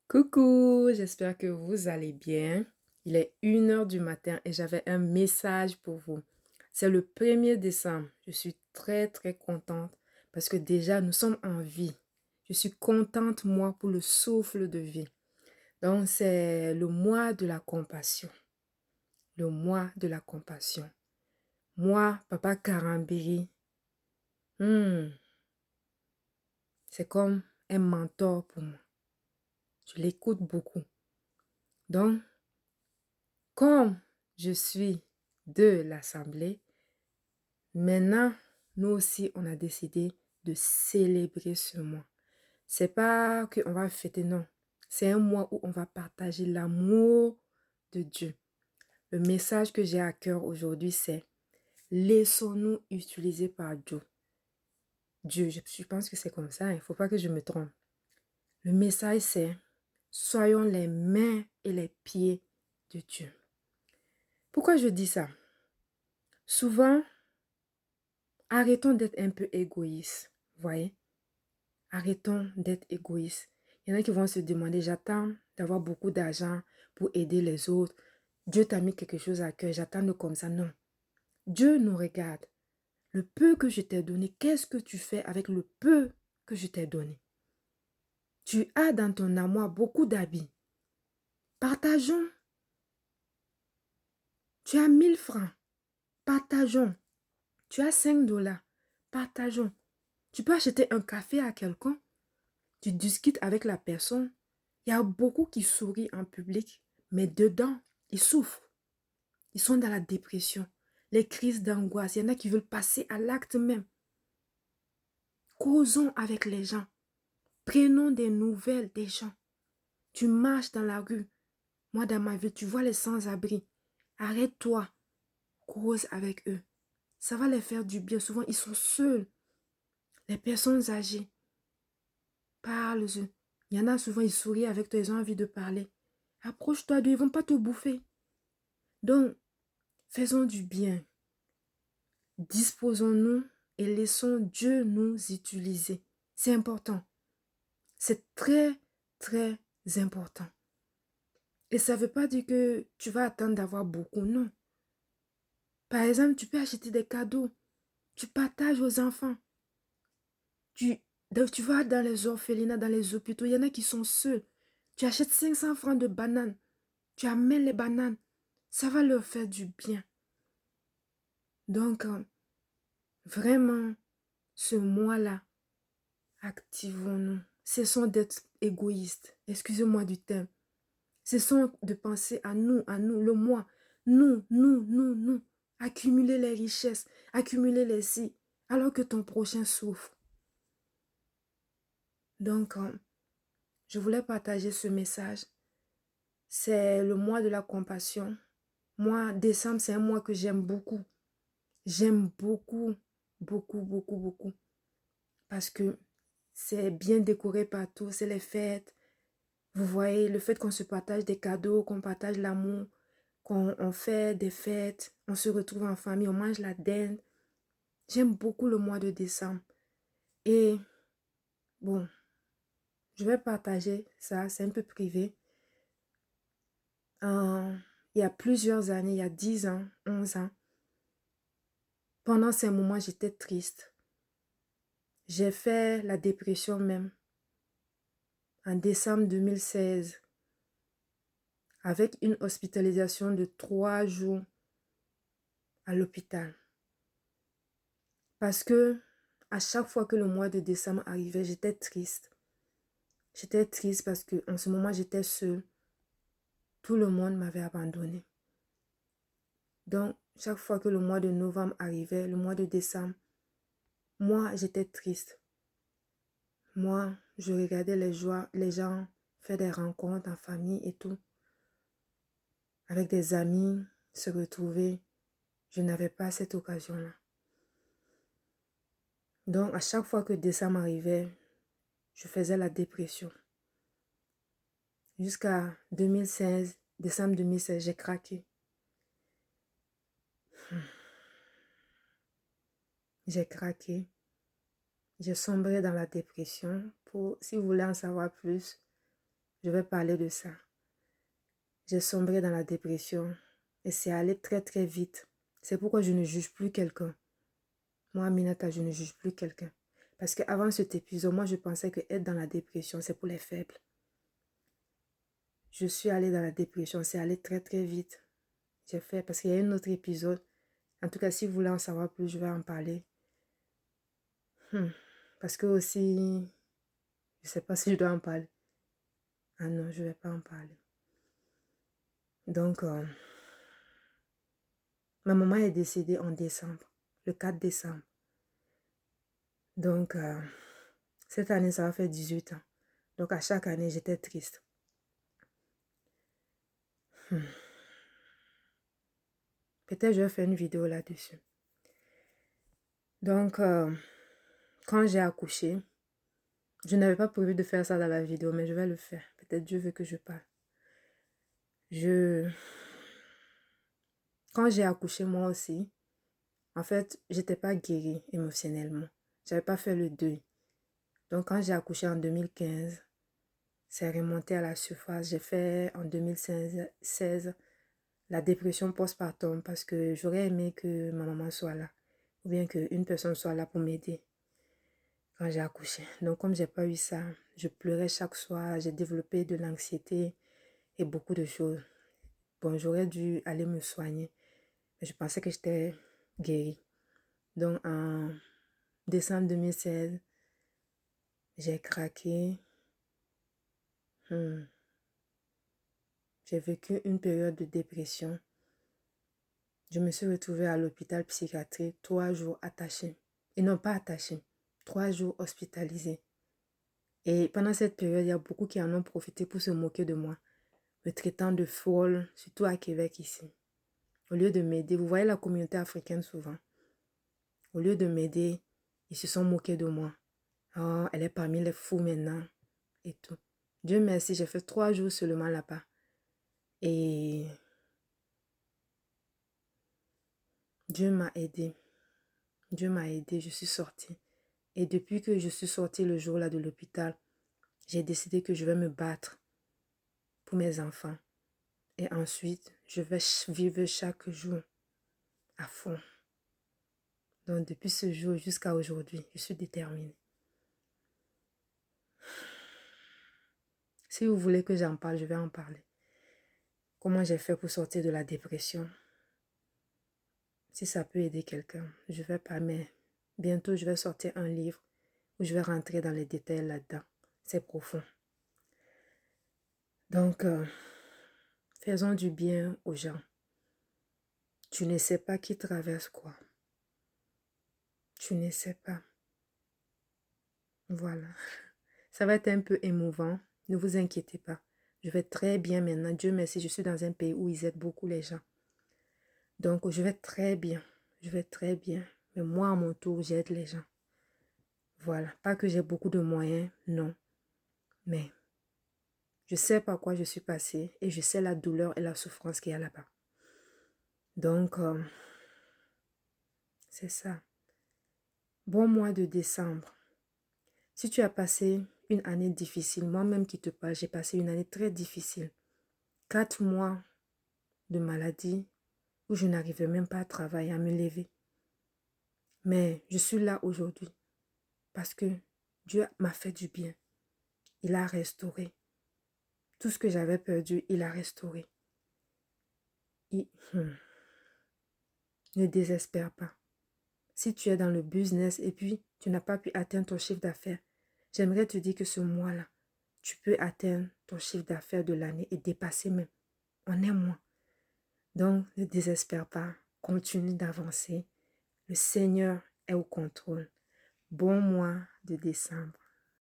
Coucou, j'espère que vous allez bien. Il est 1 heure du matin et j'avais un message pour vous. C'est le 1er décembre. Je suis très très contente parce que déjà nous sommes en vie. Je suis contente moi pour le souffle de vie. Donc c'est le mois de la compassion. Le mois de la compassion. Moi, Papa Karambiri, hmm, c'est comme un mentor pour moi. Je l'écoute beaucoup. Donc, comme je suis de l'Assemblée, maintenant, nous aussi, on a décidé de célébrer ce mois. C'est pas qu'on va fêter, non. C'est un mois où on va partager l'amour de Dieu. Le message que j'ai à cœur aujourd'hui, c'est laissons-nous utiliser par Dieu. Dieu, je pense que c'est comme ça, il ne faut pas que je me trompe. Le message, c'est soyons les mains et les pieds de Dieu. Pourquoi je dis ça? Souvent, arrêtons d'être un peu égoïstes, voyez? Arrêtons d'être égoïstes. Il y en a qui vont se demander, j'attends d'avoir beaucoup d'argent pour aider les autres. Dieu t'a mis quelque chose à cœur, j'attends de comme ça. Non. Dieu nous regarde. Le peu que je t'ai donné, qu'est-ce que tu fais avec le peu que je t'ai donné? Tu as dans ton armoire beaucoup d'habits. Partageons. Tu as 1 000 francs. Partageons. Tu as 5 dollars. Partageons. Tu peux acheter un café à quelqu'un. Tu discutes avec la personne. Il y a beaucoup qui sourient en public, mais dedans, ils souffrent. Ils sont dans la dépression, les crises d'angoisse. Il y en a qui veulent passer à l'acte même. Causons avec les gens. Prenons des nouvelles des gens. Tu marches dans la rue. Moi, dans ma ville, tu vois les sans-abri. Arrête-toi. Cause avec eux. Ça va les faire du bien. Souvent, ils sont seuls. Les personnes âgées. Parle-eux. Il y en a souvent, ils sourient avec toi, ils ont envie de parler. Approche-toi d'eux, ils ne vont pas te bouffer. Donc, faisons du bien. Disposons-nous et laissons Dieu nous utiliser. C'est important. C'est très, très important. Et ça ne veut pas dire que tu vas attendre d'avoir beaucoup, non. Par exemple, tu peux acheter des cadeaux. Tu partages aux enfants. Tu vas dans les orphelinats, dans les hôpitaux, il y en a qui sont seuls. Tu achètes 500 francs de bananes. Tu amènes les bananes. Ça va leur faire du bien. Donc, vraiment, ce mois-là, activons-nous. Cessons d'être égoïstes. Excusez-moi du terme. Cessons de penser à nous, le moi. Nous. Accumuler les richesses, accumuler les si, alors que ton prochain souffre. Donc, je voulais partager ce message. C'est le mois de la compassion. Moi, décembre, c'est un mois que j'aime beaucoup. J'aime beaucoup, beaucoup, beaucoup, beaucoup. Parce que c'est bien décoré partout, c'est les fêtes. Vous voyez, le fait qu'on se partage des cadeaux, qu'on partage l'amour, qu'on fait des fêtes, on se retrouve en famille, on mange la dinde. J'aime beaucoup le mois de décembre. Et bon, je vais partager ça, c'est un peu privé. Il y a plusieurs années, il y a 10 ans, 11 ans, pendant ces moments, j'étais triste. J'ai fait la dépression même en décembre 2016 avec une hospitalisation de 3 jours à l'hôpital. Parce que à chaque fois que le mois de décembre arrivait, j'étais triste. J'étais triste parce que en ce moment, j'étais seule. Tout le monde m'avait abandonnée. Donc, chaque fois que le mois de novembre arrivait, le mois de décembre, moi, j'étais triste. Moi, je regardais les gens faire des rencontres en famille et tout. Avec des amis, se retrouver. Je n'avais pas cette occasion-là. Donc, à chaque fois que décembre arrivait, je faisais la dépression. Jusqu'à 2016, décembre 2016, j'ai craqué. J'ai craqué. J'ai sombré dans la dépression. Si vous voulez en savoir plus, Je vais parler de ça. J'ai sombré dans la dépression et c'est allé très très vite. C'est pourquoi je ne juge plus quelqu'un. Moi, Aminata, je ne juge plus quelqu'un. Parce qu'avant cet épisode, moi, je pensais que être dans la dépression, c'est pour les faibles. Je suis allée dans la dépression, c'est allé très très vite. J'ai fait, parce qu'il y a un autre épisode. En tout cas, si vous voulez en savoir plus, je vais en parler. Parce que aussi, je ne sais pas si je dois en parler. Ah non, je ne vais pas en parler. Donc, ma maman est décédée en décembre, le 4 décembre. Donc, cette année, ça va faire 18 ans. Donc, à chaque année, j'étais triste. Peut-être je vais faire une vidéo là-dessus. Donc, quand j'ai accouché, je n'avais pas prévu de faire ça dans la vidéo, mais je vais le faire. Peut-être Dieu veut que je parle. Quand j'ai accouché, moi aussi, en fait, j'étais pas guérie émotionnellement. J'avais pas fait le deuil. Donc, quand j'ai accouché en 2015, c'est remonté à la surface. J'ai fait en 2016 la dépression postpartum parce que j'aurais aimé que ma maman soit là ou bien qu'une personne soit là pour m'aider quand j'ai accouché. Donc, comme j'ai pas eu ça, je pleurais chaque soir, j'ai développé de l'anxiété et beaucoup de choses. Bon, j'aurais dû aller me soigner, mais je pensais que j'étais guérie. Donc, en décembre 2016, j'ai craqué. J'ai vécu une période de dépression. Je me suis retrouvée à l'hôpital psychiatrique 3 jours attachée. Et non pas attachée, 3 jours hospitalisée. Et pendant cette période, il y a beaucoup qui en ont profité pour se moquer de moi, me traitant de folle, surtout à Québec ici. Au lieu de m'aider, vous voyez la communauté africaine souvent. Au lieu de m'aider, ils se sont moqués de moi. Oh, elle est parmi les fous maintenant. Et tout. Dieu merci, j'ai fait 3 jours seulement là-bas. Et Dieu m'a aidé. Dieu m'a aidé, je suis sortie. Et depuis que je suis sortie le jour-là de l'hôpital, j'ai décidé que je vais me battre pour mes enfants. Et ensuite, je vais vivre chaque jour à fond. Donc, depuis ce jour jusqu'à aujourd'hui, je suis déterminée. Si vous voulez que j'en parle, je vais en parler. Comment j'ai fait pour sortir de la dépression? Si ça peut aider quelqu'un, je vais pas, mais bientôt, je vais sortir un livre où je vais rentrer dans les détails là-dedans. C'est profond. Donc, faisons du bien aux gens. Tu ne sais pas qui traverse quoi. Tu ne sais pas. Voilà. Ça va être un peu émouvant. Ne vous inquiétez pas. Je vais très bien maintenant. Dieu merci, je suis dans un pays où ils aident beaucoup les gens. Donc, je vais très bien. Je vais très bien. Mais moi, à mon tour, j'aide les gens. Voilà. Pas que j'ai beaucoup de moyens, non. Mais je sais par quoi je suis passée et je sais la douleur et la souffrance qu'il y a là-bas. Donc, c'est ça. Bon mois de décembre. Si tu as passé une année difficile, moi-même qui te parle, j'ai passé une année très difficile. 4 mois de maladie où je n'arrivais même pas à travailler, à me lever. Mais je suis là aujourd'hui parce que Dieu m'a fait du bien. Il a restauré. Tout ce que j'avais perdu, il a restauré. Ne désespère pas. Si tu es dans le business et puis tu n'as pas pu atteindre ton chiffre d'affaires, j'aimerais te dire que ce mois-là, tu peux atteindre ton chiffre d'affaires de l'année et dépasser même. En un mois. Donc, ne désespère pas. Continue d'avancer. Le Seigneur est au contrôle. Bon mois de décembre.